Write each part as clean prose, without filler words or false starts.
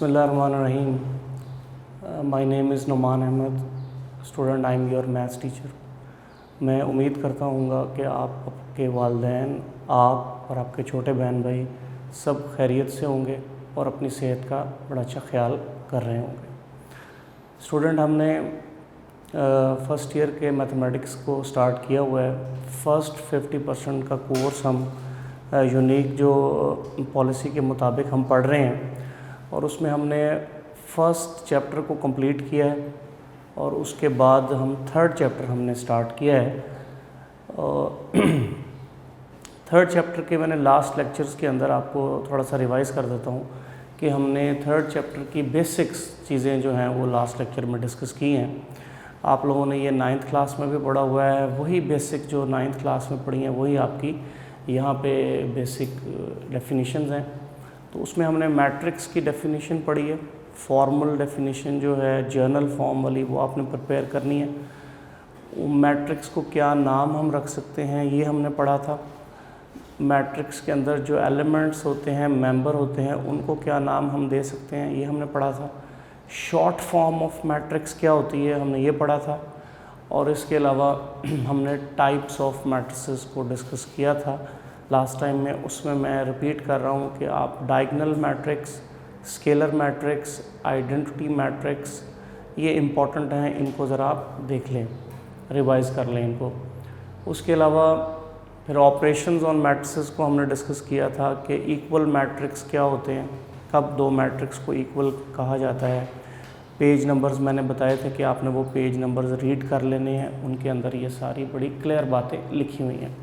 बिस्मिल्लाहिर्रहमानिर्रहीम। My name is Numan Ahmed, student. I am your maths teacher. मैं उम्मीद करता हूँगा कि आप, आपके वालिदैन, आप और आपके छोटे बहन भाई सब खैरियत से होंगे और अपनी सेहत का बड़ा अच्छा ख्याल कर रहे होंगे। स्टूडेंट, हमने फ़र्स्ट ईयर के मैथमेटिक्स को स्टार्ट किया हुआ है। फ़र्स्ट 50% का कोर्स हम यूनिक जो पॉलिसी के मुताबिक हम पढ़ रहे हैं, और उसमें हमने फ़र्स्ट चैप्टर को कंप्लीट किया है और उसके बाद हम थर्ड चैप्टर हमने स्टार्ट किया है। थर्ड चैप्टर के मैंने लास्ट लेक्चर्स के अंदर आपको थोड़ा सा रिवाइज़ कर देता हूँ कि हमने थर्ड चैप्टर की बेसिक्स चीज़ें जो हैं वो लास्ट लेक्चर में डिस्कस की हैं। आप लोगों ने ये 9th क्लास में भी पढ़ा हुआ है, वही बेसिक जो 9th क्लास में पढ़ी हैं वही आपकी यहाँ पे बेसिक डेफिनेशंस हैं। तो उसमें हमने मैट्रिक्स की डेफिनेशन पढ़ी है। फॉर्मल डेफिनेशन जो है जर्नल फॉर्म वाली वो आपने प्रिपेयर करनी है। मैट्रिक्स को क्या नाम हम रख सकते हैं ये हमने पढ़ा था। मैट्रिक्स के अंदर जो एलिमेंट्स होते हैं, मेंबर होते हैं, उनको क्या नाम हम दे सकते हैं ये हमने पढ़ा था। शॉर्ट फॉर्म ऑफ मैट्रिक्स क्या होती है हमने ये पढ़ा था। और इसके अलावा हमने टाइप्स ऑफ मैट्रिसेस को डिस्कस किया था लास्ट टाइम में। उसमें मैं रिपीट कर रहा हूँ कि आप diagonal matrix, scalar matrix, identity matrix, ये इम्पॉर्टेंट हैं, इनको ज़रा आप देख लें, रिवाइज़ कर लें इनको। उसके अलावा फिर ऑपरेशंस ऑन मैट्रिसेस को हमने डिस्कस किया था कि इक्वल मैट्रिक्स क्या होते हैं, कब दो मैट्रिक्स को इक्वल कहा जाता है। पेज नंबर्स मैंने बताए थे कि आपने वो पेज नंबर्स रीड कर लेने हैं, उनके अंदर ये सारी बड़ी क्लियर बातें लिखी हुई हैं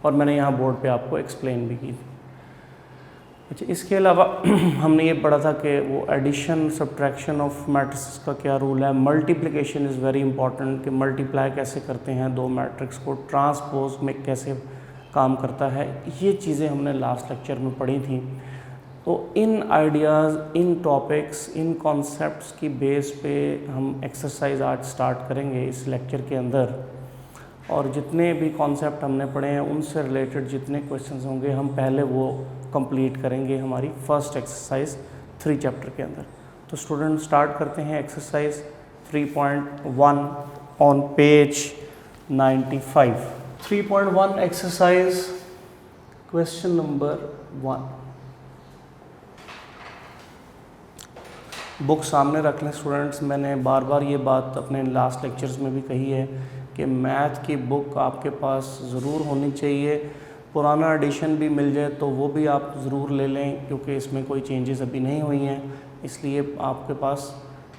और मैंने यहाँ बोर्ड पे आपको एक्सप्लेन भी की थी। अच्छा, इसके अलावा हमने ये पढ़ा था कि वो एडिशन सब्ट्रैक्शन ऑफ मैट्रिक्स का क्या रूल है। मल्टीप्लिकेशन इज़ वेरी इंपॉर्टेंट कि मल्टीप्लाई कैसे करते हैं दो मैट्रिक्स को, ट्रांसपोज में कैसे काम करता है, ये चीज़ें हमने लास्ट लेक्चर में पढ़ी थी। तो इन आइडियाज़, इन टॉपिक्स, इन कॉन्सेप्ट्स की बेस पे हम एक्सरसाइज आज स्टार्ट करेंगे इस लेक्चर के अंदर। और जितने भी कॉन्सेप्ट हमने पढ़े हैं उनसे रिलेटेड जितने क्वेश्चंस होंगे हम पहले वो कंप्लीट करेंगे हमारी फर्स्ट एक्सरसाइज 3 चैप्टर के अंदर। तो स्टूडेंट, स्टार्ट करते हैं exercise 3.1 on page 95। 3.1 exercise question number 1। Book सामने रख लें स्टूडेंट्स। मैंने बार बार ये बात अपने लास्ट लेक्चर्स में भी कही है कि मैथ की बुक आपके पास ज़रूर होनी चाहिए। पुराना एडिशन भी मिल जाए तो वो भी आप ज़रूर ले लें, क्योंकि इसमें कोई चेंजेस अभी नहीं हुई हैं, इसलिए आपके पास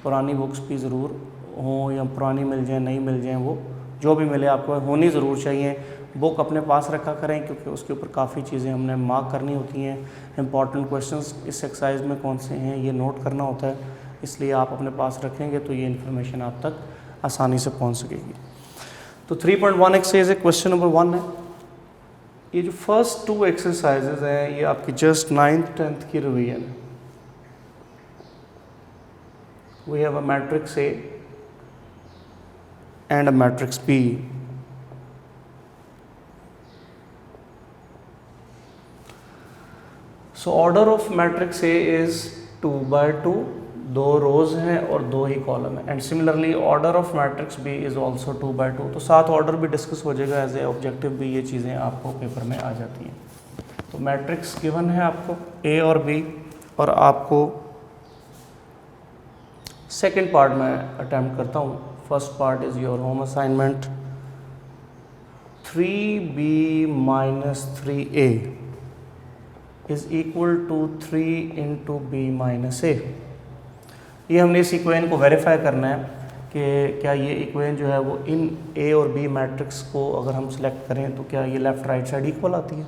पुरानी बुक्स भी ज़रूर हों, या पुरानी मिल जाए नई मिल जाए, वो जो भी मिले आपको होनी ज़रूर चाहिए। बुक अपने पास रखा करें क्योंकि उसके ऊपर काफ़ी चीज़ें हमने मार्क करनी होती हैं। इंपॉर्टेंट क्वेश्चंस इस एक्सरसाइज में कौन से हैं ये नोट करना होता है, इसलिए आप अपने पास रखेंगे तो ये इन्फॉर्मेशन आप तक आसानी से पहुंच सकेगी। तो 3.1 एक्सरसाइज है, क्वेश्चन नंबर 1 है। ये जो फर्स्ट 2 एक्सरसाइजेज हैं ये आपकी जस्ट 9th 10th की रिवीजन है। We have a matrix A and a matrix B. So order of matrix A is 2/2, 2 rows हैं और 2 ही कॉलम है। And similarly order of matrix B is also 2/2। तो साथ ऑर्डर भी डिस्कस हो जाएगा, एज ए ऑब्जेक्टिव भी ये चीज़ें आपको पेपर में आ जाती हैं। तो मैट्रिक्स गिवन है आपको ए और बी, और आपको सेकेंड पार्ट में अटैम्प्ट करता हूँ। First part is your home assignment. 3b - 3a is equal to 3 × b - a। ये हमने इस इक्वेशन को वेरीफाई करना है कि क्या ये इक्वेशन जो है वो इन ए और बी मैट्रिक्स को अगर हम सिलेक्ट करें तो क्या ये लेफ़्ट राइट साइड इक्वल आती है।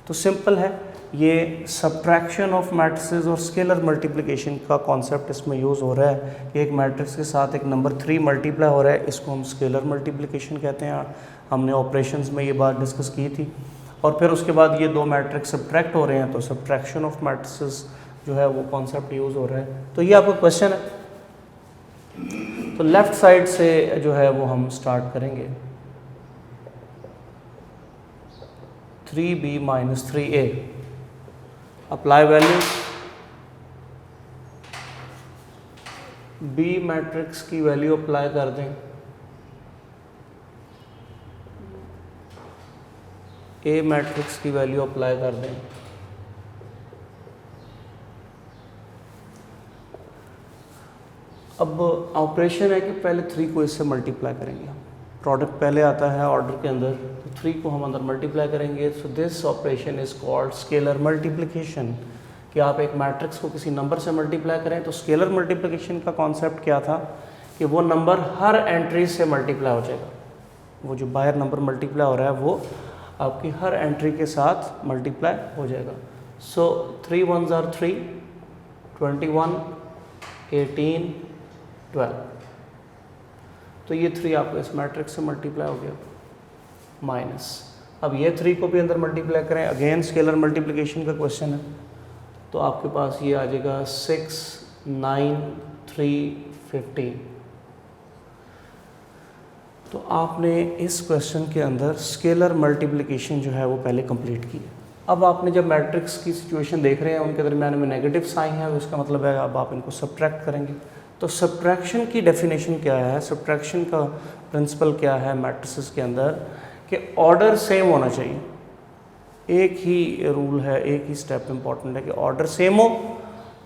तो सिंपल है, ये सब्ट्रैक्शन ऑफ मैट्रिसेस और स्केलर मल्टीप्लिकेशन का कॉन्सेप्ट इसमें यूज़ हो रहा है कि एक मैट्रिक्स के साथ एक नंबर 3 मल्टीप्लाई हो रहा है, इसको हम स्केलर मल्टीप्लिकेशन कहते हैं। हमने ऑपरेशंस में ये बात डिस्कस की थी। और फिर उसके बाद ये 2 मैट्रिक्स सब्ट्रैक्ट हो रहे हैं, तो सब्ट्रैक्शन ऑफ मैट्रिसेस जो है वो कॉन्सेप्ट यूज़ हो रहा है। तो ये आपका क्वेश्चन है। तो लेफ़्ट साइड से जो है वो हम स्टार्ट करेंगे। 3b - 3a, apply value B matrix की वैल्यू अप्लाई कर दें, ए मैट्रिक्स की वैल्यू अप्लाई कर दें, अब ऑपरेशन है कि पहले 3 को इससे मल्टीप्लाई करेंगे हम, प्रोडक्ट पहले आता है ऑर्डर के अंदर, तो 3 को हम अंदर मल्टीप्लाई करेंगे। So this operation is called scalar multiplication, कि आप एक मैट्रिक्स को किसी नंबर से मल्टीप्लाई करें। तो स्केलर मल्टीप्लिकेशन का कॉन्सेप्ट क्या था कि वो नंबर हर एंट्री से मल्टीप्लाई हो जाएगा, वो जो बाहर नंबर मल्टीप्लाई हो रहा है वो आपकी हर एंट्री के साथ मल्टीप्लाई हो जाएगा। सो 3 1s are 3, 21, 18, 12, तो ये 3 आपको इस मैट्रिक्स से मल्टीप्लाई हो गया, माइनस, अब ये 3 को भी अंदर मल्टीप्लाई करें, अगेन स्केलर मल्टीप्लिकेशन का क्वेश्चन है, तो आपके पास ये आ जाएगा 6, 9, 3, 15। तो आपने इस क्वेश्चन के अंदर स्केलर मल्टीप्लिकेशन जो है वो पहले कंप्लीट की है। अब आपने जब मैट्रिक्स की सिचुएशन देख रहे हैं उनके दरमियान में नेगेटिव साइन है, उसका मतलब है अब आप इनको सब्ट्रैक्ट करेंगे। तो सब्ट्रैक्शन की डेफिनेशन क्या है, सब्ट्रैक्शन का प्रिंसिपल क्या है मैट्रिसेस के अंदर, कि ऑर्डर सेम होना चाहिए। एक ही रूल है, एक ही स्टेप इंपॉर्टेंट है कि ऑर्डर सेम हो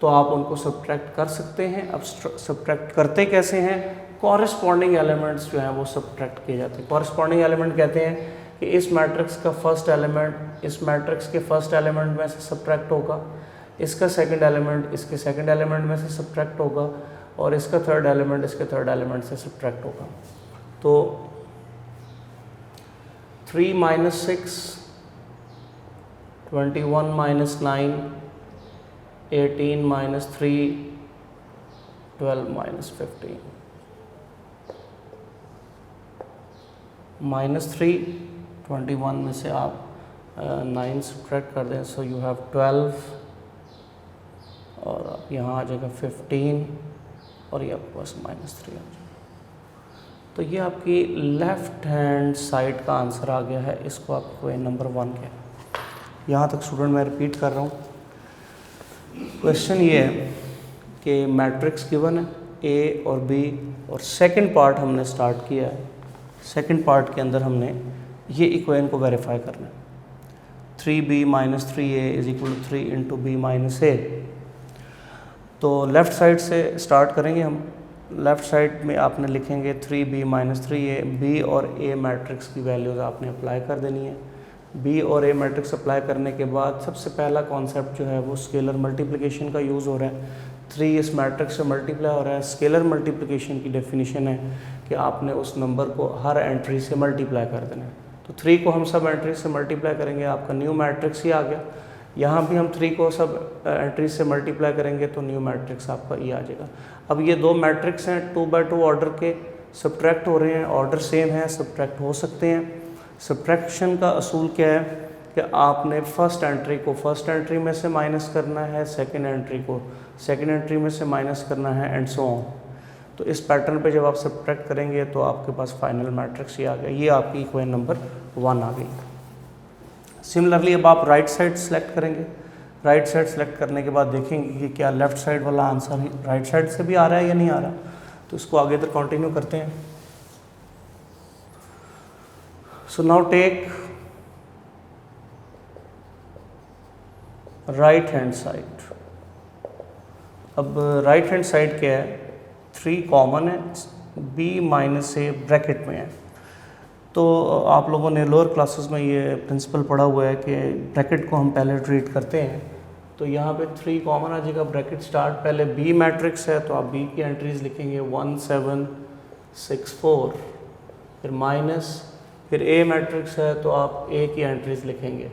तो आप उनको सब्ट्रैक्ट कर सकते हैं। अब सब्ट्रैक्ट करते कैसे हैं, कॉरेस्पॉन्डिंग एलिमेंट्स जो हैं वो सब्ट्रैक्ट किए जाते हैं। कॉरेस्पॉन्डिंग एलिमेंट कहते हैं कि इस मैट्रिक्स का फर्स्ट एलिमेंट इस मैट्रिक्स के फर्स्ट एलिमेंट में से सब्ट्रैक्ट होगा, इसका सेकंड एलिमेंट इसके सेकंड एलिमेंट में से सब्ट्रैक्ट होगा, और इसका थर्ड एलिमेंट इसके थर्ड एलिमेंट से सब्ट्रैक्ट होगा। तो 3 - 6, 21 - 9, 18 - 3, 12 - 15, -3, 21 में से आप 9 सब्ट्रैक्ट कर दें, सो यू हैव 12, और आप यहाँ आ जाएगा 15, और ये आपके पास -3 आ जाएगा। तो ये आपकी लेफ़्ट हैंड साइड का आंसर आ गया है, इसको आपको नंबर 1 कह। यहाँ तक स्टूडेंट मैं रिपीट कर रहा हूँ, क्वेश्चन ये है कि मैट्रिक्स गिवन है ए और बी, और सेकंड पार्ट हमने स्टार्ट किया है। सेकंड पार्ट के अंदर हमने ये इक्वेशन को वेरीफाई करना है, 3b - 3a = 3 × b - a। तो लेफ़्ट साइड से स्टार्ट करेंगे हम। लेफ़्ट साइड में आपने लिखेंगे 3b - 3a, b और a मैट्रिक्स की वैल्यूज़ आपने अप्लाई कर देनी है। b और a मैट्रिक्स अप्लाई करने के बाद सबसे पहला कॉन्सेप्ट जो है वो स्केलर मल्टीप्लिकेशन का यूज़ हो रहा है। 3 इस मैट्रिक्स से मल्टीप्लाई हो रहा है। स्केलर मल्टीप्लिकेशन की डेफिनेशन है कि आपने उस नंबर को हर एंट्री से मल्टीप्लाई कर देना है। तो 3 को हम सब एंट्री से मल्टीप्लाई करेंगे, आपका न्यू मैट्रिक्स ही आ गया। यहाँ भी हम 3 को सब एंट्री से मल्टीप्लाई करेंगे तो न्यू मैट्रिक्स आपका ये आ जाएगा। अब ये 2 मैट्रिक्स हैं 2x2 ऑर्डर के, सब्ट्रैक्ट हो रहे हैं, ऑर्डर सेम है, सब्ट्रैक्ट हो सकते हैं। सब्ट्रैक्शन का असूल क्या है कि आपने फर्स्ट एंट्री को फर्स्ट एंट्री में से माइनस करना है, सेकंड एंट्री को सेकंड एंट्री में से माइनस करना है, एंड सो ऑन। तो इस पैटर्न पे जब आप सब्ट्रैक्ट करेंगे तो आपके पास फाइनल मैट्रिक्स ये आ गया। ये आपकी इक्वेशन नंबर 1 आ गई। सिमिलरली अब आप राइट साइड सेलेक्ट करेंगे। राइट साइड सेलेक्ट करने के बाद देखेंगे कि क्या लेफ़्ट साइड वाला आंसर ही राइट साइड से भी आ रहा है या नहीं आ रहा। तो इसको आगे तक कंटिन्यू करते हैं। So now take right hand side. अब राइट हैंड साइड क्या है, 3 कॉमन है, b - a ब्रैकेट में है। तो आप लोगों ने लोअर क्लासेस में ये प्रिंसिपल पढ़ा हुआ है कि ब्रैकेट को हम पहले ट्रीट करते हैं। तो यहाँ पे 3 कॉमन आ जाएगा, ब्रैकेट स्टार्ट, पहले b मैट्रिक्स है तो आप b की एंट्रीज लिखेंगे 1 7 6 4, फिर माइनस, फिर a मैट्रिक्स है तो आप a की एंट्रीज लिखेंगे।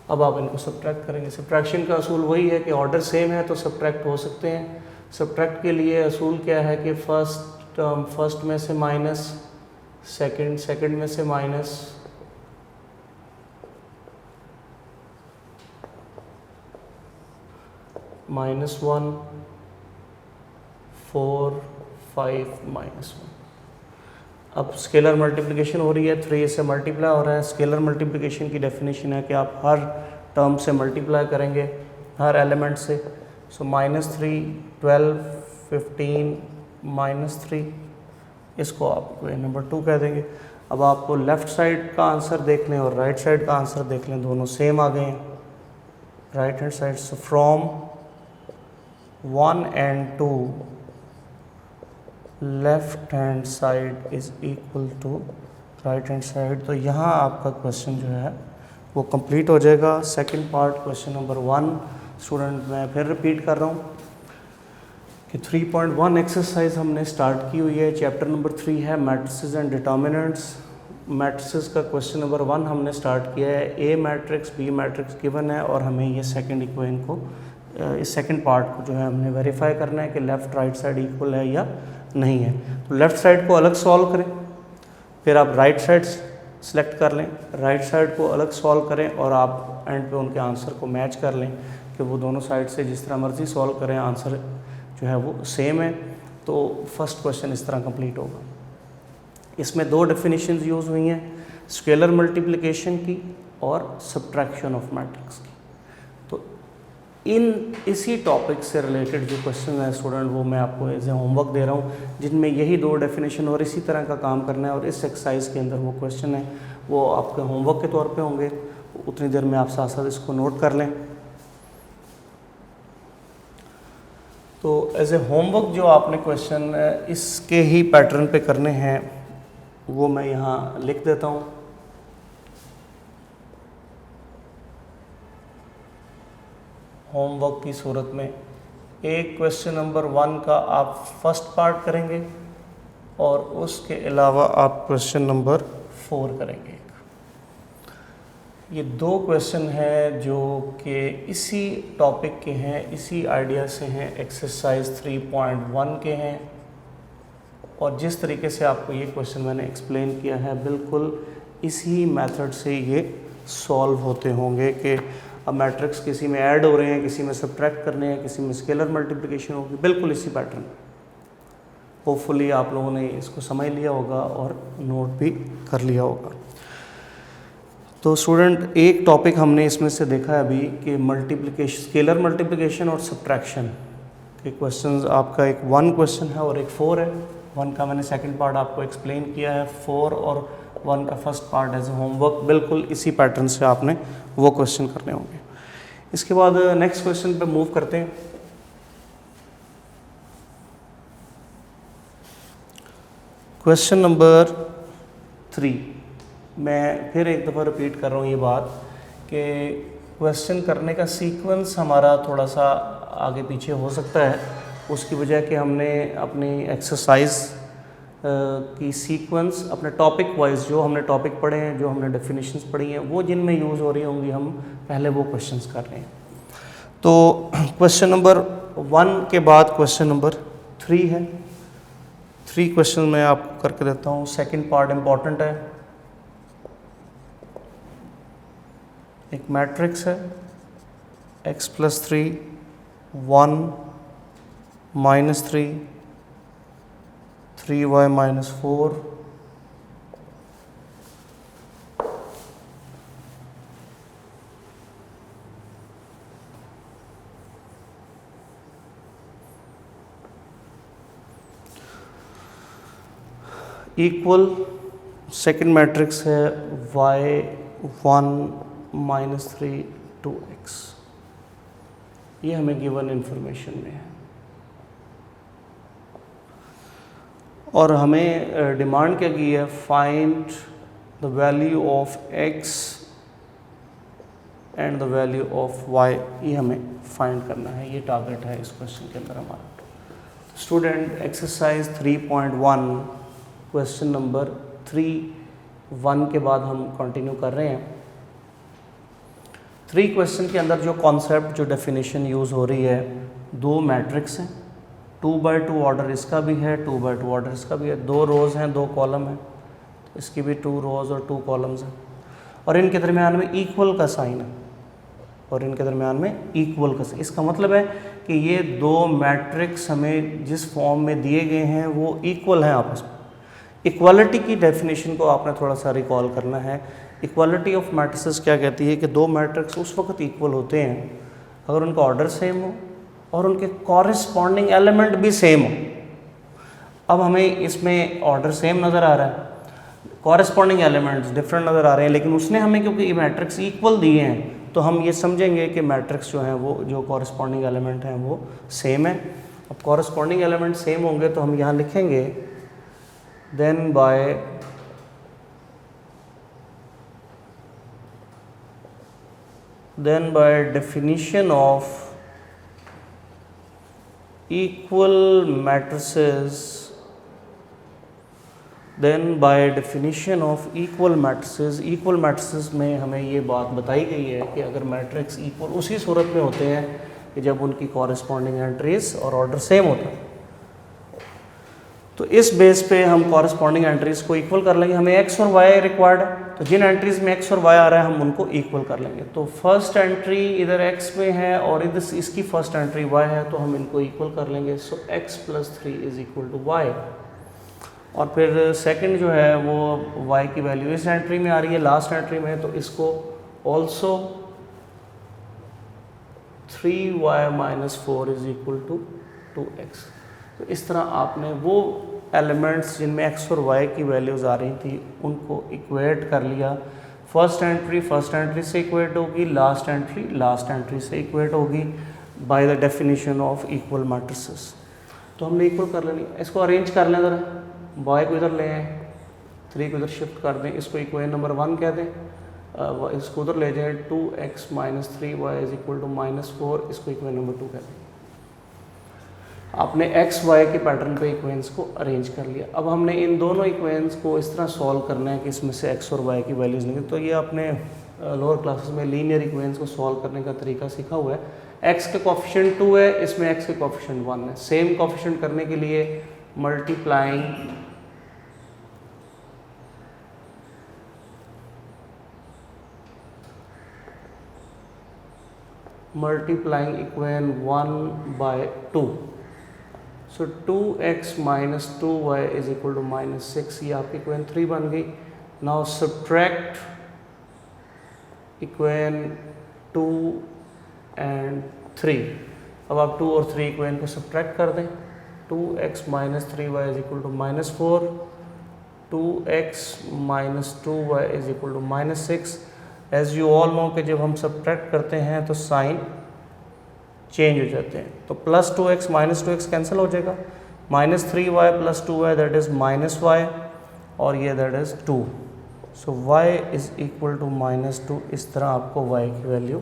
अब आप इनको सब्ट्रैक्ट करेंगे। सब्ट्रैक्शन का असूल वही है कि ऑर्डर सेम है तो सब्ट्रैक्ट हो सकते हैं। सब्ट्रैक्ट के लिए असूल क्या है कि फर्स्ट टर्म फर्स्ट में से माइनस, सेकंड सेकंड में से माइनस, -1 4 5 -1। अब स्केलर मल्टीप्लिकेशन हो रही है, 3 से मल्टीप्लाई हो रहा है। स्केलर मल्टीप्लिकेशन की डेफिनेशन है कि आप हर टर्म से मल्टीप्लाई करेंगे। हर एलिमेंट से। सो -3, 12, 15, -3, इसको आप नंबर 2 कह देंगे। अब आपको लेफ़्ट साइड का आंसर देख लें और राइट साइड का आंसर देख लें, दोनों सेम आ गए हैं right hand side. So from 1 and 2 left hand side is equal to right hand side. तो यहाँ आपका क्वेश्चन जो है वो कंप्लीट हो जाएगा। Second part question number 1 student मैं फिर रिपीट कर रहा हूँ कि 3.1 एक्सरसाइज हमने स्टार्ट की हुई है। चैप्टर नंबर 3 है मैट्रिसेस एंड डिटर्मिनेंट्स। मैट्रिसेस का क्वेश्चन नंबर 1 हमने स्टार्ट किया है। ए मैट्रिक्स बी मैट्रिक्स गिवन है और हमें ये सेकंड इक्वेशन को इस सेकंड पार्ट को जो है हमने वेरीफाई करना है कि लेफ़्ट राइट साइड इक्वल है या नहीं है। तो लेफ़्ट साइड को अलग सॉल्व करें, फिर आप राइट साइड सेलेक्ट कर लें, राइट साइड को अलग सॉल्व करें और आप एंड पे उनके आंसर को मैच कर लें कि वो दोनों साइड से जिस तरह मर्जी सॉल्व करें आंसर जो है वो सेम है। तो फर्स्ट क्वेश्चन इस तरह कंप्लीट होगा। इसमें 2 डेफिनेशंस यूज़ हुई हैं, स्केलर मल्टीप्लिकेशन की और सब्ट्रैक्शन ऑफ मैट्रिक्स की। तो इसी टॉपिक से रिलेटेड जो क्वेश्चन है स्टूडेंट वो मैं आपको एज ए होमवर्क दे रहा हूँ, जिनमें यही 2 डेफिनेशन और इसी तरह का काम करना है। और इस एक्सरसाइज के अंदर वो क्वेश्चन है वो आपके होमवर्क के तौर पे होंगे। उतनी देर में आप साथ साथ इसको नोट कर लें। तो एज ए होमवर्क जो आपने क्वेश्चन इसके ही पैटर्न पे करने हैं वो मैं यहाँ लिख देता हूँ। होमवर्क की सूरत में एक क्वेश्चन नंबर 1 का आप फर्स्ट पार्ट करेंगे और उसके अलावा आप क्वेश्चन नंबर 4 करेंगे। ये 2 क्वेश्चन हैं जो कि इसी टॉपिक के हैं, इसी आइडिया से हैं, एक्सरसाइज 3.1 के हैं। और जिस तरीके से आपको ये क्वेश्चन मैंने एक्सप्लेन किया है बिल्कुल इसी मेथड से ये सॉल्व होते होंगे कि अब मैट्रिक्स किसी में ऐड हो रहे हैं, किसी में सब्ट्रैक्ट करने हैं, किसी में स्केलर मल्टीप्लिकेशन होगी, बिल्कुल इसी पैटर्न। होपफुली आप लोगों ने इसको समझ लिया होगा और नोट भी कर लिया होगा। तो स्टूडेंट एक टॉपिक हमने इसमें से देखा है अभी कि मल्टीप्लिकेशन, स्केलर मल्टीप्लिकेशन और सब्ट्रैक्शन के क्वेश्चंस। आपका एक 1 क्वेश्चन है और एक 4 है। 1 का मैंने सेकंड पार्ट आपको एक्सप्लेन किया है, 4 और 1 का first part as a homework बिल्कुल इसी पैटर्न से आपने वो क्वेश्चन करने होंगे। इसके बाद नेक्स्ट क्वेश्चन पे मूव करते हैं। Question number 3। मैं फिर एक दफ़ा रिपीट कर रहा हूँ ये बात कि क्वेश्चन करने का सीक्वेंस हमारा थोड़ा सा आगे पीछे हो सकता है, उसकी वजह कि हमने अपनी एक्सरसाइज की सीक्वेंस अपने टॉपिक वाइज जो हमने टॉपिक पढ़े हैं, जो हमने डेफिनेशंस पढ़ी हैं, वो जिनमें यूज़ हो रही होंगी हम पहले वो क्वेश्चंस कर रहे हैं। तो क्वेश्चन नंबर 1 के बाद क्वेश्चन नंबर 3 है। 3 क्वेश्चन मैं आपको करके देता हूँ। सेकंड पार्ट इम्पॉर्टेंट है। एक मैट्रिक्स है x + 3 1 -3 3y - 4 equal. Second matrix है y1 - 3 2x। ये हमें गिवन इंफॉर्मेशन में है और हमें डिमांड क्या की है, find the value of x and the value of y। ये हमें फाइंड करना है, ये टारगेट है इस क्वेश्चन के अंदर हमारा। स्टूडेंट एक्सरसाइज 3.1 क्वेश्चन नंबर 3.1 के बाद हम कंटिन्यू कर रहे हैं। 3 क्वेश्चन के अंदर जो कॉन्सेप्ट, जो डेफिनेशन यूज़ हो रही है, 2 मैट्रिक्स हैं, 2x2 ऑर्डर इसका भी है, 2x2 ऑर्डर इसका भी है, 2 रोज़ हैं 2 कॉलम हैं, तो इसकी भी 2 रोज़ और 2 कॉलम्स हैं और इनके दरमियान में इक्वल का साइन है और इनके दरमियान में इक्वल का साइन। इसका मतलब है कि ये 2 मैट्रिक्स हमें जिस फॉर्म में दिए गए हैं वो इक्वल हैं आपस में। इक्वालिटी की डेफिनेशन को आपने थोड़ा सा रिकॉल करना है। इक्वालिटी ऑफ मैट्रिसेस क्या कहती है कि 2 मैट्रिक्स उस वक्त इक्वल होते हैं अगर उनका ऑर्डर सेम हो और उनके कॉरेस्पॉन्डिंग एलिमेंट भी सेम हो। अब हमें इसमें ऑर्डर सेम नज़र आ रहा है, कॉरेस्पॉन्डिंग एलिमेंट्स डिफरेंट नज़र आ रहे हैं, लेकिन उसने हमें क्योंकि मैट्रिक्स इक्वल दिए हैं तो हम ये समझेंगे कि मैट्रिक्स जो है वो जो कॉरेस्पॉन्डिंग एलिमेंट हैं वो सेम है। अब कॉरेस्पॉन्डिंग एलिमेंट सेम होंगे तो हम यहाँ लिखेंगे then by definition of equal matrices equal matrices में हमें ये बात बताई गई है कि अगर मैट्रिक्स इक्वल उसी सूरत में होते हैं कि जब उनकी कॉरेस्पॉन्डिंग एंट्रीज और ऑर्डर सेम होता है। तो इस बेस पे हम कॉरेस्पॉन्डिंग एंट्रीज को इक्वल कर लेंगे। हमें x और y रिक्वायर्ड है, तो जिन एंट्रीज में x और y आ रहा है हम उनको इक्वल कर लेंगे। तो फर्स्ट एंट्री इधर x में है और इधर इसकी फर्स्ट एंट्री y है, तो हम इनको इक्वल कर लेंगे। So x + 3 is equal to y। और फिर सेकंड जो है वो y की वैल्यू इस एंट्री में आ रही है, लास्ट एंट्री में, तो इसको also 3y - 4 is equal to 2x। तो इस तरह आपने वो एलिमेंट्स जिनमें x और y की वैल्यूज़ आ रही थी उनको इक्वेट कर लिया। फर्स्ट एंट्री से इक्वेट होगी, लास्ट एंट्री से इक्वेट होगी by the definition of equal matrices. तो हमने इक्वल कर लेनी। इसको अरेंज कर लें ज़रा, y को इधर ले आए, 3 को इधर शिफ्ट कर दें, इसको इक्वेशन नंबर 1 कह दें, इसको उधर ले जाएं, 2x - 3y is equal to -4, इसको इक्वेशन नंबर 2 कह दें। आपने x y के पैटर्न पे इक्वेशंस को अरेंज कर लिया। अब हमने इन दोनों इक्वेशंस को इस तरह सॉल्व करना है कि इसमें से x और y की वैल्यूज़ निकले। तो ये आपने लोअर क्लासेस में लीनियर इक्वेशंस को सॉल्व करने का तरीका सीखा हुआ है। x के कोफिशिएंट 2 है, इसमें x के कोफिशिएंट 1 है। सेम कोफिशिएंट करने के लिए multiplying equation 1 by 2। So 2x - 2y is equal to -6, ये आपकी इक्वेशन 3 बन गई। Now subtract equation 2 and 3। अब आप 2 और 3 इक्वेशन को सब्ट्रैक्ट कर दें। 2x - 3y is equal to -4, 2x - 2y is equal to -6। As you all know कि जब हम सब्ट्रैक्ट करते हैं तो साइन चेंज हो जाते हैं, तो +2x - 2x कैंसिल हो जाएगा, -3y + 2y that is -y, और ये that is 2। So y is equal to -2। इस तरह आपको y की वैल्यू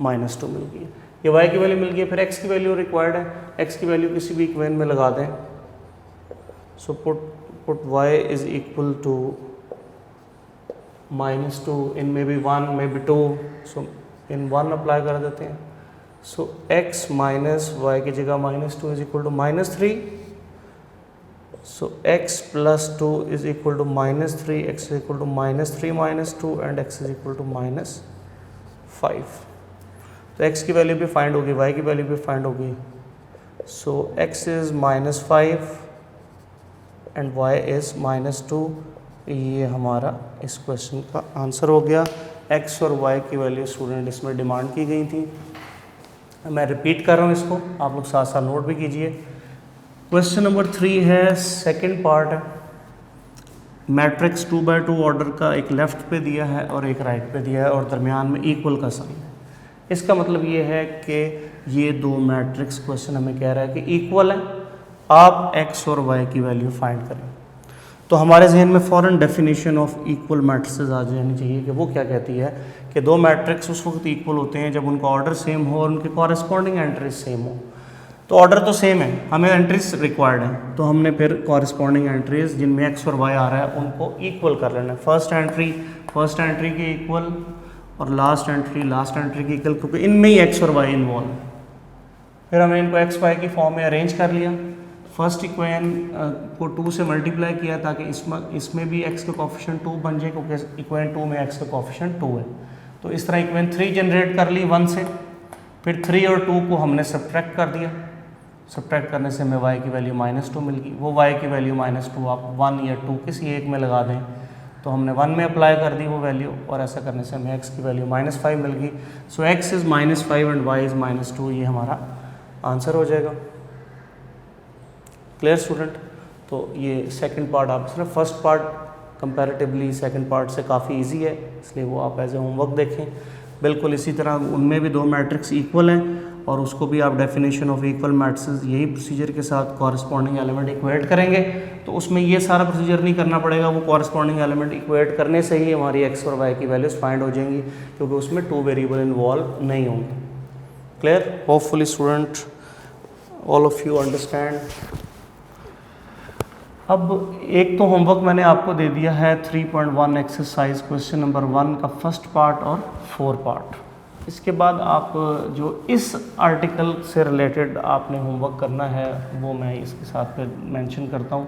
-2 मिल गई है। ये y की वैल्यू मिल गई है। फिर x की वैल्यू रिक्वायर्ड है, x की वैल्यू किसी भी इक्वेशन में लगा दें। So put y is equal to -2, इन में भी 1 में भी 2, सो इन 1 अप्लाई कर देते हैं। सो x - y की जगह -2 is equal to -3। So x + 2 is equal to -3, x is equal to -3 - 2 and x is equal to -5। तो x की वैल्यू भी फाइंड होगी, y की वैल्यू भी फाइंड होगी। सो x is -5 and y is -2। ये हमारा इस क्वेश्चन का आंसर हो गया। x और y की वैल्यू स्टूडेंट इसमें डिमांड की गई थी। मैं रिपीट कर रहा हूँ इसको, आप लोग साथ साथ नोट भी कीजिए। क्वेश्चन नंबर 3 है, सेकंड पार्ट है। मैट्रिक्स 2 by 2 ऑर्डर का एक लेफ़्ट पे दिया है और एक राइट पे दिया है और दरमियान में इक्वल का साइन है। इसका मतलब ये है कि ये दो मैट्रिक्स क्वेश्चन हमें कह रहा है कि इक्वल है, आप x और y की वैल्यू फाइंड करें। तो हमारे जहन में फ़ौरन डेफिनेशन ऑफ इक्वल मैट्रिसेस आ जानी चाहिए कि वो क्या कहती है कि दो मैट्रिक्स उस वक्त इक्वल होते हैं जब उनका ऑर्डर सेम हो और उनके कॉरेस्पॉन्डिंग एंट्रीज सेम हो। तो ऑर्डर तो सेम है, हमें एंट्रीज रिक्वायर्ड हैं, तो हमने फिर कॉरेस्पॉन्डिंग एंट्रीज जिनमें x और y आ रहा है उनको इक्वल कर लेना है। फर्स्ट एंट्री के इक्वल और लास्ट एंट्री के इक्वल, क्योंकि इनमें ही x और y इन्वॉल्व है। फिर हमने इनको x y की फॉर्म में अरेंज कर लिया। फर्स्ट इक्वेशन को 2 से मल्टीप्लाई किया ताकि इसमें भी x का कोफिशिएंट 2 बन जाए, क्योंकि इक्वेशन 2 में x का कोफिशिएंट 2 है। तो इस तरह इक्वेशन 3 जनरेट कर ली 1 से। फिर 3 और 2 को हमने सब्ट्रैक्ट कर दिया। सब्ट्रैक्ट करने से हमें y की वैल्यू -2 मिल गई। वो y की वैल्यू -2 आप 1 या 2 किसी एक में लगा दें तो हमने 1 में अप्लाई कर दी वो वैल्यू, और ऐसा करने से हमें x की वैल्यू -5 मिल गई। सो x is -5 and y is -2, ये हमारा आंसर हो जाएगा। Clear student? तो ये सेकंड पार्ट आप सिर्फ first part comparatively second part से काफ़ी इजी है, इसलिए वो आप एज ए होमवर्क देखें। बिल्कुल इसी तरह उनमें भी 2 मैट्रिक्स इक्वल हैं और उसको भी आप डेफिनेशन ऑफ इक्वल मैट्रिक्स यही प्रोसीजर के साथ कॉरस्पॉन्डिंग एलिमेंट इक्वेट करेंगे। तो उसमें ये सारा प्रोसीजर नहीं करना पड़ेगा, वो कॉरस्पॉन्डिंग एलिमेंट इक्वेट करने से ही हमारी x और y की वैल्यूज फाइंड हो जाएंगी, क्योंकि उसमें 2 वेरिएबल इन्वॉल्व नहीं होंगे। Clear? Hopefully student all of you understand. अब एक तो होमवर्क मैंने आपको दे दिया है 3.1 एक्सरसाइज क्वेश्चन नंबर 1 का फर्स्ट पार्ट और 4 पार्ट। इसके बाद आप जो इस आर्टिकल से रिलेटेड आपने होमवर्क करना है वो मैं इसके साथ पे मेंशन करता हूँ।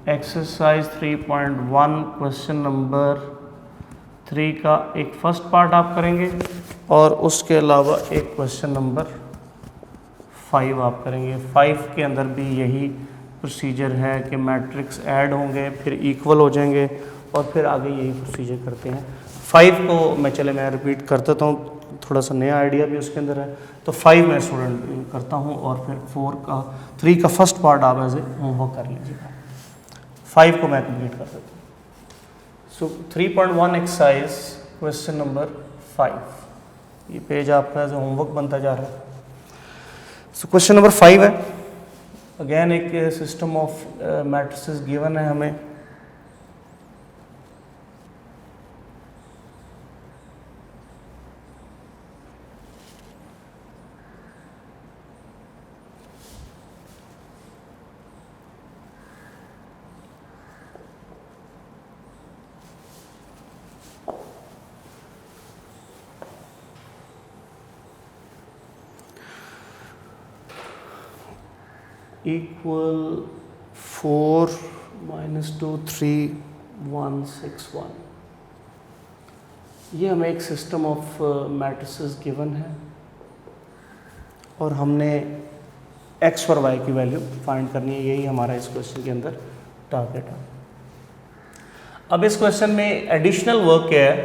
एक्सरसाइज 3.1 क्वेश्चन नंबर 3 का एक फर्स्ट पार्ट आप करेंगे और उसके अलावा एक क्वेश्चन नंबर 5 आप करेंगे। 5 के अंदर भी यही प्रोसीजर है कि मैट्रिक्स ऐड होंगे, फिर इक्वल हो जाएंगे और फिर आगे यही प्रोसीजर करते हैं। 5 को मैं रिपीट कर देता हूँ, थोड़ा सा नया आइडिया भी उसके अंदर है। तो 5 मैं स्टूडेंट करता हूँ और फिर 3 का फर्स्ट पार्ट आप एज ए होमवर्क कर लीजिएगा। 5 को मैं कंप्लीट कर देता हूँ। सो 3.1 एक्सरसाइज क्वेश्चन नंबर 5, ये पेज आपका एज ए होमवर्क बनता जा रहा है। सो क्वेश्चन नंबर 5 है, अगेन एक सिस्टम ऑफ मैट्रिसेस गिवन है हमें। इक्वल 4 -2 3 1 6 1, ये हमें एक सिस्टम ऑफ मैट्रिसेस गिवन है और हमने x और y की वैल्यू फाइंड करनी है, यही हमारा इस क्वेश्चन के अंदर टारगेट है। अब इस क्वेश्चन में एडिशनल वर्क क्या है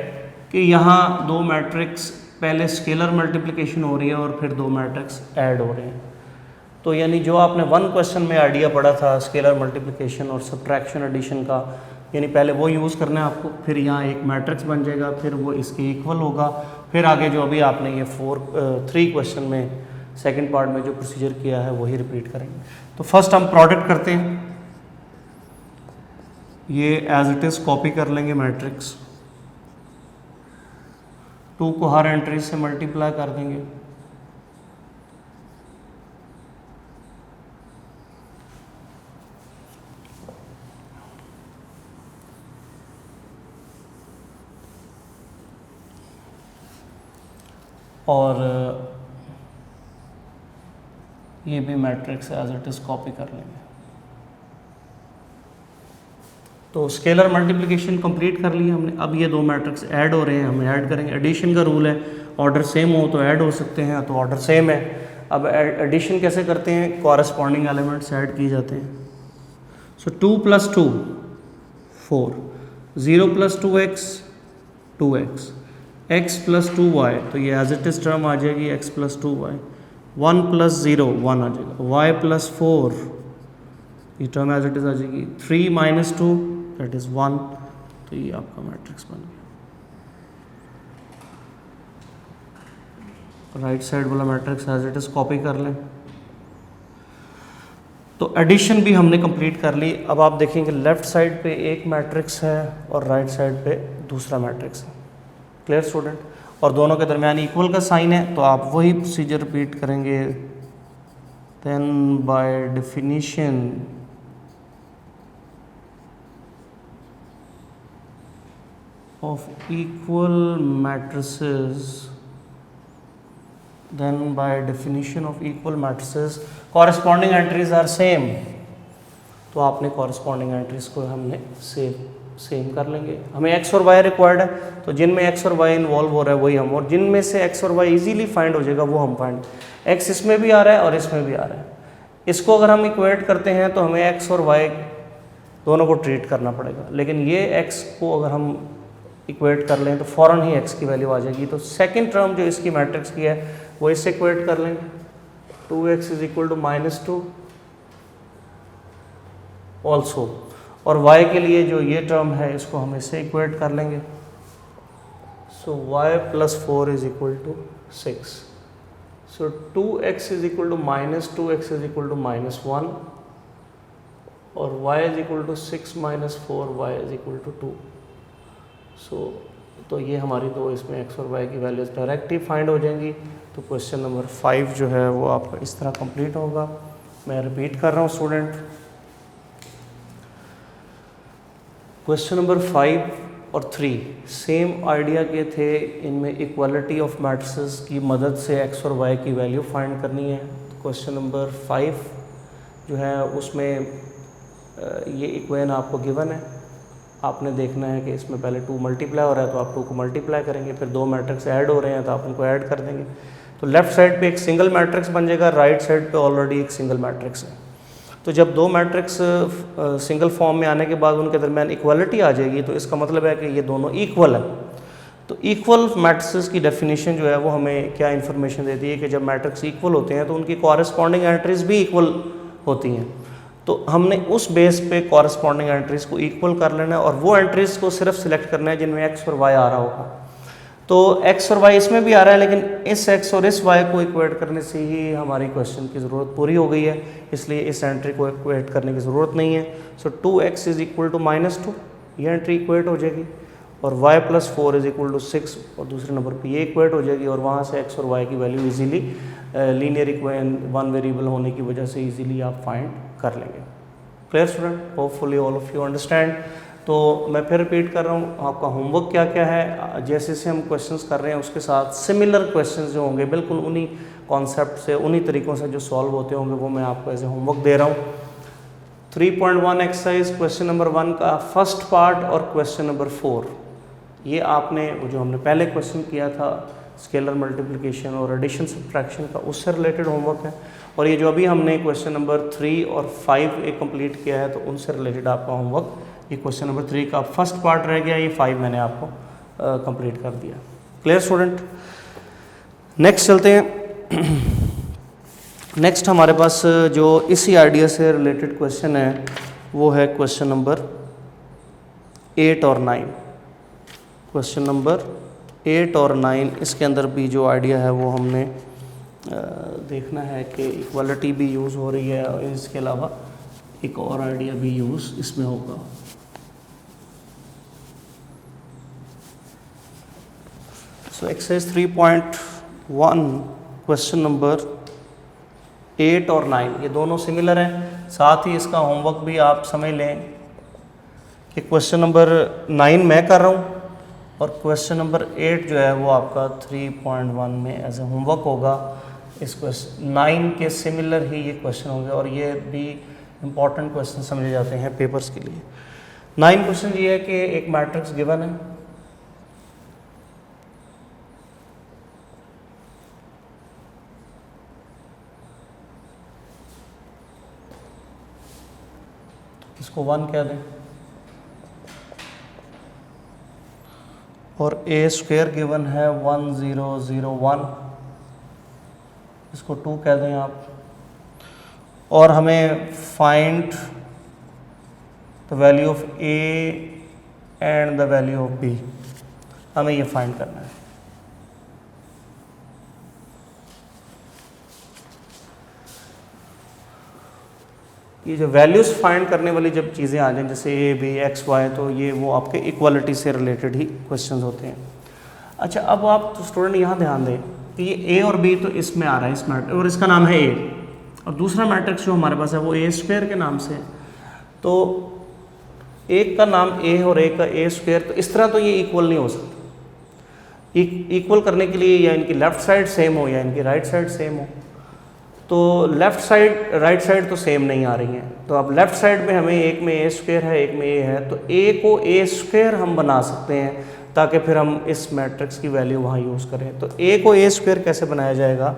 कि यहाँ 2 मैट्रिक्स पहले स्केलर मल्टीप्लिकेशन हो रही है और फिर 2 मैट्रिक्स ऐड हो रहे हैं। तो यानी जो आपने 1 क्वेश्चन में आइडिया पढ़ा था स्केलर मल्टीप्लिकेशन और सब्ट्रैक्शन एडिशन का, यानी पहले वो यूज़ करना है आपको, फिर यहाँ एक मैट्रिक्स बन जाएगा, फिर वो इसके इक्वल होगा, फिर आगे जो अभी आपने ये 3 क्वेश्चन में सेकंड पार्ट में जो प्रोसीजर किया है वही रिपीट करेंगे। तो फर्स्ट हम प्रोडक्ट करते हैं, ये एज इट इज़ कॉपी कर लेंगे मैट्रिक्स, 2 को हर एंट्री से मल्टीप्लाई कर देंगे, और ये भी matrix as it is copy कर लेंगे। तो स्केलर मल्टीप्लिकेशन कंप्लीट कर लिया हमने। अब ये 2 मैट्रिक्स ऐड हो रहे हैं, हम ऐड करेंगे। एडिशन का रूल है, ऑर्डर सेम हो तो ऐड हो सकते हैं, तो ऑर्डर सेम है। अब एडिशन कैसे करते हैं? कॉरस्पॉन्डिंग एलिमेंट्स ऐड किए जाते हैं। सो 2 + 2 4, 0 + 2x 2x, x + 2y, तो ये एज इट इज़ टर्म आ जाएगी x + 2y, 1 + 0 1 आ जाएगा, y + 4 ये टर्म एज इट इज़ आ जाएगी, 3 - 2 दैट इज़ 1, तो ये आपका मैट्रिक्स बन गया। राइट साइड वाला matrix as it is copy कर लें। तो एडिशन भी हमने कंप्लीट कर ली। अब आप देखेंगे लेफ्ट साइड पे एक मैट्रिक्स है और राइट साइड पे दूसरा मैट्रिक्स है। Clear student? और दोनों के दरमियान इक्वल का साइन है, तो आप वही प्रोसीजर रिपीट करेंगे। Then by definition of equal matrices, then by definition of equal matrices corresponding entries are same, तो आपने corresponding entries को हमने सेम कर लेंगे। हमें x और y रिक्वायर्ड है, तो जिनमें x और y इन्वॉल्व हो रहा है वही हम, और जिनमें से x और y इजीली फाइंड हो जाएगा वो हम फाइंड। x इसमें भी आ रहा है और इसमें भी आ रहा है। इसको अगर हम इक्वेट करते हैं तो हमें x और y दोनों को ट्रीट करना पड़ेगा। लेकिन ये x को अगर हम इक्वेट कर लें तो फ़ौरन ही x की वैल्यू आ जाएगी। तो सेकंड टर्म जो इसकी मैट्रिक्स की है वो इससे इक्वेट कर लेंगे, 2x is equal to -2 also, और y के लिए जो ये टर्म है इसको हम इससे इक्वेट कर लेंगे। So y + 4 is equal to 6। So 2x is equal to -2, x is equal to -1 और y is equal to 6 - 4, y is equal to 2। तो ये हमारी दो इसमें x और y की वैल्यूज डायरेक्ट ही फाइंड हो जाएंगी। तो क्वेश्चन नंबर 5 जो है वो आपका इस तरह कंप्लीट होगा। मैं रिपीट कर रहा हूँ स्टूडेंट, क्वेश्चन नंबर 5 और 3 सेम आइडिया के थे। इनमें इक्वालिटी ऑफ मैट्रिसेस की मदद से x और y की वैल्यू फाइंड करनी है। क्वेश्चन नंबर 5 जो है उसमें ये इक्वेशन आपको गिवन है, आपने देखना है कि इसमें पहले 2 मल्टीप्लाई हो रहा है तो आप 2 को मल्टीप्लाई करेंगे, फिर 2 मैट्रिक्स ऐड हो रहे हैं तो आप उनको ऐड कर देंगे। तो लेफ्ट साइड पे एक सिंगल मैट्रिक्स बन जाएगा, राइट साइड पे ऑलरेडी एक सिंगल मैट्रिक्स है। तो जब 2 मैट्रिक्स सिंगल फॉर्म में आने के बाद उनके दरमियान इक्वालिटी आ जाएगी तो इसका मतलब है कि ये दोनों इक्वल है। तो इक्वल मैट्रिसेस की डेफिनेशन जो है वो हमें क्या इन्फॉर्मेशन देती है कि जब मैट्रिक्स इक्वल होते हैं तो उनकी कॉरेस्पॉन्डिंग एंट्रीज भी इक्वल होती हैं। तो हमने उस बेस पे कॉरेस्पॉन्डिंग एंट्रीज को इक्वल कर लेना है और वो एंट्रीज को सिर्फ सिलेक्ट करना है जिनमें x और y आ रहा होगा। तो x और y इसमें भी आ रहा है, लेकिन इस x और इस y को इक्वेट करने से ही हमारी क्वेश्चन की ज़रूरत पूरी हो गई है, इसलिए इस एंट्री को इक्वेट करने की ज़रूरत नहीं है। सो 2x इज इक्वल टू -2, ये एंट्री इक्वेट हो जाएगी, और y + 4 इज इक्वल टू 6 और दूसरे नंबर पे ये इक्वेट हो जाएगी, और वहाँ से x और y की value easily linear equation 1 variable होने की वजह से इजीली आप फाइंड कर लेंगे। Clear student, hopefully all of you understand. तो मैं फिर रिपीट कर रहा हूँ, आपका होमवर्क क्या क्या है, जैसे से हम क्वेश्चंस कर रहे हैं उसके साथ सिमिलर क्वेश्चंस जो होंगे बिल्कुल उन्हीं कॉन्सेप्ट से उन्हीं तरीक़ों से जो सॉल्व होते होंगे वो मैं आपको एज ए होमवर्क दे रहा हूँ। 3.1 एक्सरसाइज क्वेश्चन नंबर 1 का फर्स्ट पार्ट और क्वेश्चन नंबर 4, ये आपने जो हमने पहले क्वेश्चन किया था स्केलर मल्टीप्लिकेशन और एडिशन सब्ट्रैक्शन का, उससे रिलेटेड होमवर्क है। और ये जो अभी हमने क्वेश्चन नंबर 3 और 5 एक कंप्लीट किया है तो उनसे रिलेटेड आपका होमवर्क, ये क्वेश्चन नंबर 3 का फर्स्ट पार्ट रह गया, ये 5 मैंने आपको कंप्लीट कर दिया। क्लियर स्टूडेंट, नेक्स्ट चलते हैं। नेक्स्ट हमारे पास जो इसी आइडिया से रिलेटेड क्वेश्चन है वो है क्वेश्चन नंबर 8 और 9। क्वेश्चन नंबर 8 और 9, इसके अंदर भी जो आइडिया है वो हमने देखना है कि इक्वालिटी भी यूज़ हो रही है और इसके अलावा एक और आइडिया भी यूज़ इसमें होगा। सो एक्सरसाइज 3.1 क्वेश्चन नंबर 8 और 9 ये दोनों सिमिलर हैं। साथ ही इसका होमवर्क भी आप समझ लें कि क्वेश्चन नंबर 9 मैं कर रहा हूँ और क्वेश्चन नंबर 8 जो है वो आपका 3.1 में एज ए होमवर्क होगा। इस क्वेश्चन 9 के सिमिलर ही ये क्वेश्चन होंगे और ये भी इम्पॉर्टेंट क्वेश्चन समझे जाते हैं पेपर्स के लिए। 9 क्वेश्चन ये है कि एक मैट्रिक्स गिवन है, इसको 1 कह दें, और ए स्क्वायर गिवन है 1001, इसको 2 कह दें आप, और हमें find the value of A and the value of B, हमें ये फाइंड करना है। ये जो वैल्यूज़ फाइंड करने वाली जब चीज़ें आ जाएं जैसे ए बी एक्स वाई, तो ये वो आपके इक्वालिटी से रिलेटेड ही क्वेश्चंस होते हैं। अच्छा, अब आप तो स्टूडेंट यहाँ ध्यान दें कि ये ए और बी तो इसमें आ रहा है इस मैट्रिक्स, और इसका नाम है ए, और दूसरा मैट्रिक्स जो हमारे पास है वो ए स्क्वायर के नाम से है। तो एक का नाम ए और एक का ए स्क्वायर, तो इस तरह तो ये इक्वल नहीं हो सकता। इक्वल करने के लिए या इनकी लेफ़्ट साइड सेम हो या इनकी राइट साइड सेम हो, तो लेफ़्ट साइड राइट साइड तो सेम नहीं आ रही हैं। तो अब लेफ़्ट साइड में हमें एक में ए स्क्वायर है एक में ए है, तो ए को ए स्क्वायर हम बना सकते हैं ताकि फिर हम इस मैट्रिक्स की वैल्यू वहाँ यूज़ करें। तो ए को ए स्क्वायर कैसे बनाया जाएगा,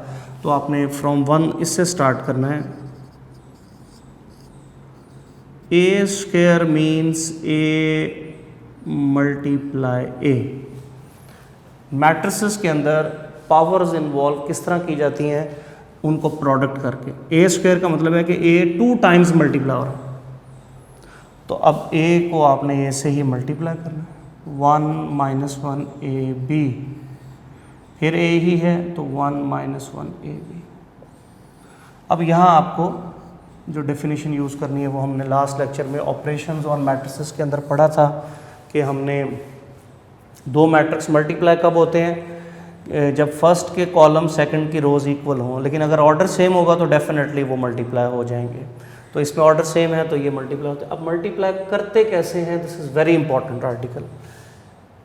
तो आपने फ्रॉम 1 इससे स्टार्ट करना है। ए square means A multiply A. Matrices के अंदर पावर्स इन्वॉल्व किस तरह की जाती हैं, उनको प्रोडक्ट करके। ए स्क्वायर का मतलब है कि ए 2 टाइम्स मल्टीप्लाई हो रहा है, तो अब ए को आपने ए से ही मल्टीप्लाई करना, 1 माइनस 1 ए बी, फिर ए ही है तो 1 माइनस 1 ए बी। अब यहाँ आपको जो डेफिनेशन यूज़ करनी है वो हमने लास्ट लेक्चर में ऑपरेशंस और मैट्रिसेस के अंदर पढ़ा था कि हमने 2 मैट्रिक्स मल्टीप्लाई कब होते हैं, जब फर्स्ट के कॉलम सेकंड की रोज़ इक्वल हों, लेकिन अगर ऑर्डर सेम होगा तो डेफिनेटली वो मल्टीप्लाई हो जाएंगे। तो इसमें ऑर्डर सेम है तो ये मल्टीप्लाई होते हैं। अब मल्टीप्लाई करते कैसे हैं, this is very important article.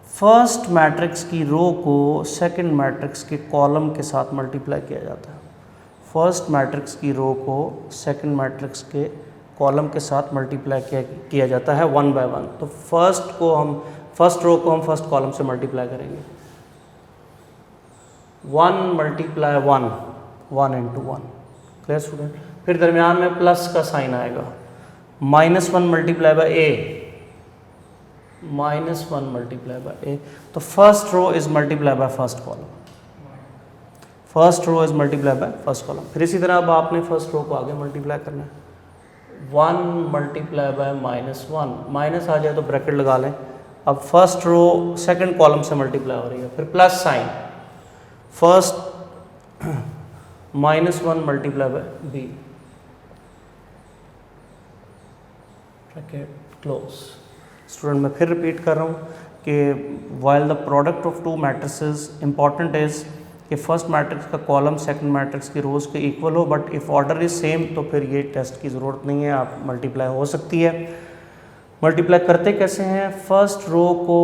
First matrix की रो को सेकंड मैट्रिक्स के कॉलम के साथ मल्टीप्लाई किया जाता है। फर्स्ट मैट्रिक्स की रो को सेकंड मैट्रिक्स के कॉलम के साथ मल्टीप्लाई किया जाता है 1 बाय 1। तो फर्स्ट रो को हम फर्स्ट कॉलम से मल्टीप्लाई करेंगे, 1 मल्टीप्लाई 1, 1 इंटू 1। Clear student? फिर दरमियान में प्लस का साइन आएगा, -1 multiply by A, -1 multiply by A. तो first row is multiply by first column, first row is multiply by first column. फिर इसी तरह अब आपने फर्स्ट रो को आगे मल्टीप्लाई करना है, 1 मल्टीप्लाई बाय -1, माइनस आ जाए तो ब्रैकेट लगा लें। अब फर्स्ट रो सेकंड कॉलम से मल्टीप्लाई हो रही है, फिर plus sign, first -1 multiply by B, bracket close. Student मैं फिर रिपीट कर रहा हूँ कि while the product of 2 matrices important is कि फर्स्ट मैट्रिक्स का कॉलम सेकंड मैट्रिक्स की रोज़ के इक्वल हो, but if order is same तो फिर ये टेस्ट की ज़रूरत नहीं है, आप मल्टीप्लाई हो सकती है। मल्टीप्लाई करते कैसे हैं, फर्स्ट रो को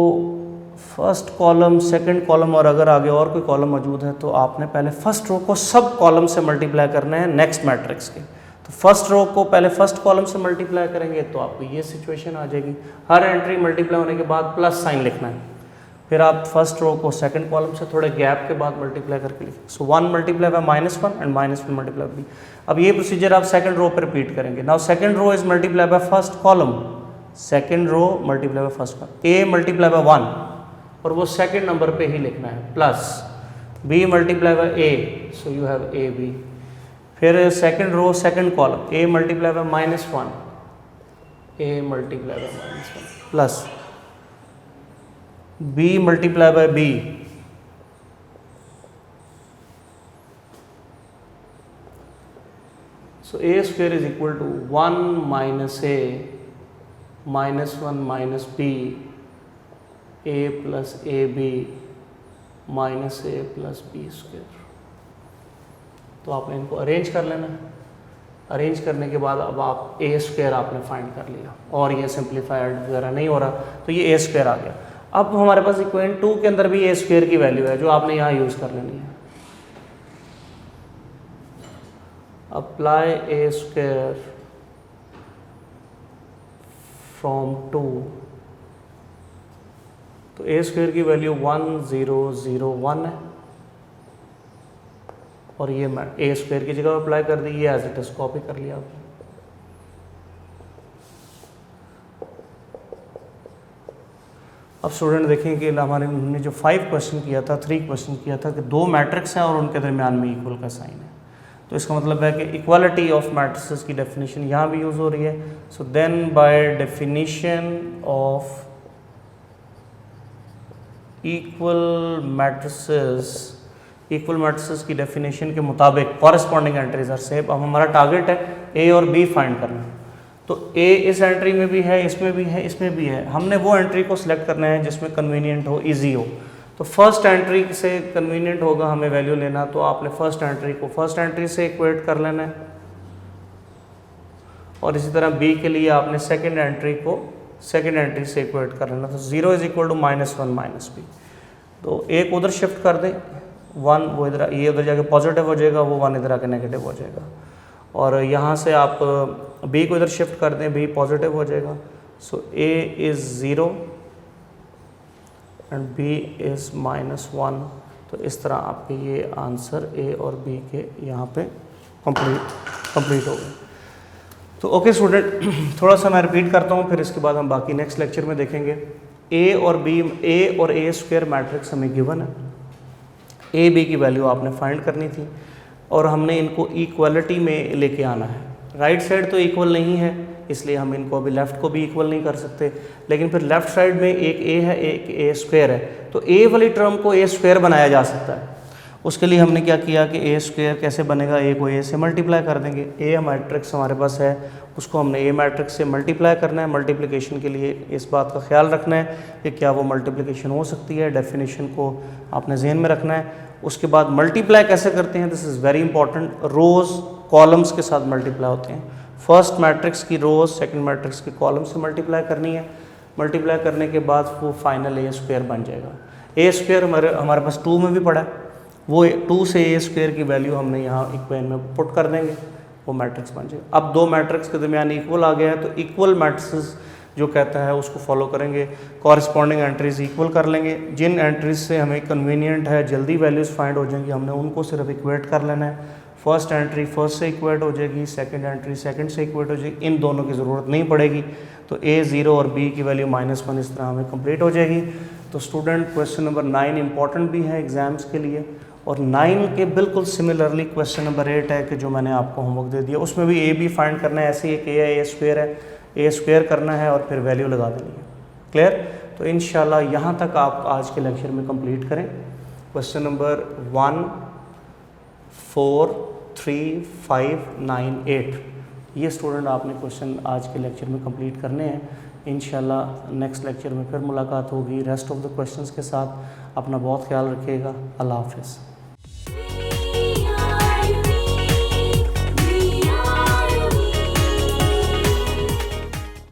फर्स्ट कॉलम सेकंड कॉलम और अगर आगे और कोई कॉलम मौजूद है तो आपने पहले फर्स्ट रो को सब कॉलम से मल्टीप्लाई करना है नेक्स्ट मैट्रिक्स के। तो फर्स्ट रो को पहले फर्स्ट कॉलम से मल्टीप्लाई करेंगे तो आपको ये सिचुएशन आ जाएगी, हर एंट्री मल्टीप्लाई होने के बाद प्लस साइन लिखना है। फिर आप फर्स्ट रो को सेकंड कॉलम से थोड़े गैप के बाद मल्टीप्लाई करके लिखें, so 1 multiply by -1 and -1 multiply by B. अब ये प्रोसीजर आप सेकंड रो पर रिपीट करेंगे। Now second row is multiply by first column, second row multiply by first column, A multiply by 1 और वो सेकंड नंबर पे ही लिखना है, plus B multiply by A, so you have A B. फिर second row second column, A multiply by -1, A multiply by -1 plus b multiply by b, so a square is equal to 1 minus a minus 1 minus b, a plus ab minus a plus b square। तो आपने इनको arrange कर लेना है। Arrange करने के बाद अब आप a स्क्वायर आपने फाइंड कर लिया और ये सिंप्लीफाइड वगैरह नहीं हो रहा, तो ये a स्क्वायर आ गया। अब हमारे पास इक्वेशन 2 के अंदर भी ए स्क्वायर की वैल्यू है जो आपने यहाँ यूज़ कर लेनी है। अप्लाई ए स्क्वायर फ्रॉम 2, तो ए स्क्वायर की वैल्यू 1001 है और ये मैं ए स्क्वायर की जगह अप्लाई कर दी, ये एज इट इज कॉपी कर लिया आपने। अब स्टूडेंट देखें कि हमारे हमने जो 5 क्वेश्चन किया था, 3 क्वेश्चन किया था कि 2 मैट्रिक्स हैं और उनके दरमियान में इक्वल का साइन है, तो इसका मतलब है कि इक्वालिटी ऑफ मैट्रिसेस की डेफिनेशन यहाँ भी यूज़ हो रही है। So then by definition of equal matrices की डेफिनेशन के मुताबिक कॉरेस्पॉन्डिंग एंट्रीज आर सेम। अब हमारा टारगेट है ए और बी फाइंड करना, तो ए इस एंट्री में भी है, इसमें भी है, इसमें भी है। हमने वो एंट्री को सिलेक्ट करना है जिसमें कन्वीनियंट हो, इजी हो। तो फर्स्ट एंट्री से कन्वीनियंट होगा हमें वैल्यू लेना, तो आपने फर्स्ट एंट्री को फर्स्ट एंट्री से इक्वेट कर लेना है और इसी तरह बी के लिए आपने सेकंड एंट्री को सेकंड एंट्री से इक्वेट कर लेना। तो 0 is equal to -1 minus B, तो एक उधर शिफ्ट कर दें, 1 वो इधर, ये उधर जाके पॉजिटिव हो जाएगा, वो 1 इधर आके नेगेटिव हो जाएगा। और यहाँ से आप b को इधर शिफ्ट कर दें, b पॉजिटिव हो जाएगा। सो a is 0 and b is -1। तो इस तरह आपके ये आंसर a और b के यहाँ पे कंप्लीट हो गए। तो ओके स्टूडेंट, थोड़ा सा मैं रिपीट करता हूँ, फिर इसके बाद हम बाकी नेक्स्ट लेक्चर में देखेंगे। ए और ए स्क्वायर मैट्रिक्स हमें गिवन है, ए बी की वैल्यू आपने फाइंड करनी थी और हमने इनको इक्वलिटी में लेके आना है। राइट साइड तो इक्वल नहीं है, इसलिए हम इनको अभी लेफ़्ट को भी इक्वल नहीं कर सकते, लेकिन फिर लेफ़्ट साइड में एक ए है एक ए स्क्वायर है, तो ए वाली टर्म को ए स्क्वायर बनाया जा सकता है। उसके लिए हमने क्या किया कि ए स्क्वायर कैसे बनेगा, ए को ए से मल्टीप्लाई कर देंगे। ए मैट्रिक्स हमारे पास है, उसको हमने ए मैट्रिक्स से मल्टीप्लाई करना है। मल्टीप्लिकेशन के लिए इस बात का ख्याल रखना है कि क्या वो मल्टीप्लिकेशन हो सकती है, डेफिनेशन को आपने जहन में रखना है। उसके बाद मल्टीप्लाई कैसे करते हैं, this is very important. Rows columns के साथ मल्टीप्लाई होते हैं। फर्स्ट मैट्रिक्स की रोज़ सेकंड मैट्रिक्स के कॉलम से मल्टीप्लाई करनी है। मल्टीप्लाई करने के बाद वो फाइनल ए स्क्वायर बन जाएगा। ए स्क्वायर हमारे पास 2 में भी पड़ा है, वो 2 से ए स्क्वायर की वैल्यू हमने यहाँ इक्वेशन में पुट कर देंगे, वो मैट्रिक्स बन जाएगा। अब दो मैट्रिक्स के दरमियान इक्वल आ गया है, तो इक्वल मैट्रिक्स जो कहता है उसको फॉलो करेंगे, कॉरस्पॉन्डिंग एंट्रीज इक्वल कर लेंगे। जिन एंट्रीज से हमें कन्वीनियंट है, जल्दी वैल्यूज़ फाइंड हो जाएंगी, हमने उनको सिर्फ इक्वेट कर लेना है। फर्स्ट एंट्री फर्स्ट से इक्वेट हो जाएगी, सेकंड एंट्री सेकंड से इक्वेट हो जाएगी, इन दोनों की ज़रूरत नहीं पड़ेगी। तो ए 0 और बी की वैल्यू -1 इस तरह हमें कंप्लीट हो जाएगी। तो स्टूडेंट क्वेश्चन नंबर 9 इंपॉर्टेंट भी है एग्जाम्स के लिए, और 9 के बिल्कुल सिमिलरली क्वेश्चन नंबर 8 है कि जो मैंने आपको होमवर्क दे दिया, उसमें भी ए बी फाइंड करना है। ऐसे ही एक ए स्क्वायर है, ए स्क्वायर करना है और फिर वैल्यू लगा देनी है। क्लियर? तो इंशाल्लाह यहाँ तक आप आज के लेक्चर में कंप्लीट करें। क्वेश्चन नंबर 1, 4, 3, 5, 9, 8 ये स्टूडेंट आपने क्वेश्चन आज के लेक्चर में कंप्लीट करने हैं। इंशाल्लाह नेक्स्ट लेक्चर में फिर मुलाकात होगी रेस्ट ऑफ द क्वेश्चंस के साथ। अपना बहुत ख्याल रखिएगा। अल्लाह हाफ़िज़।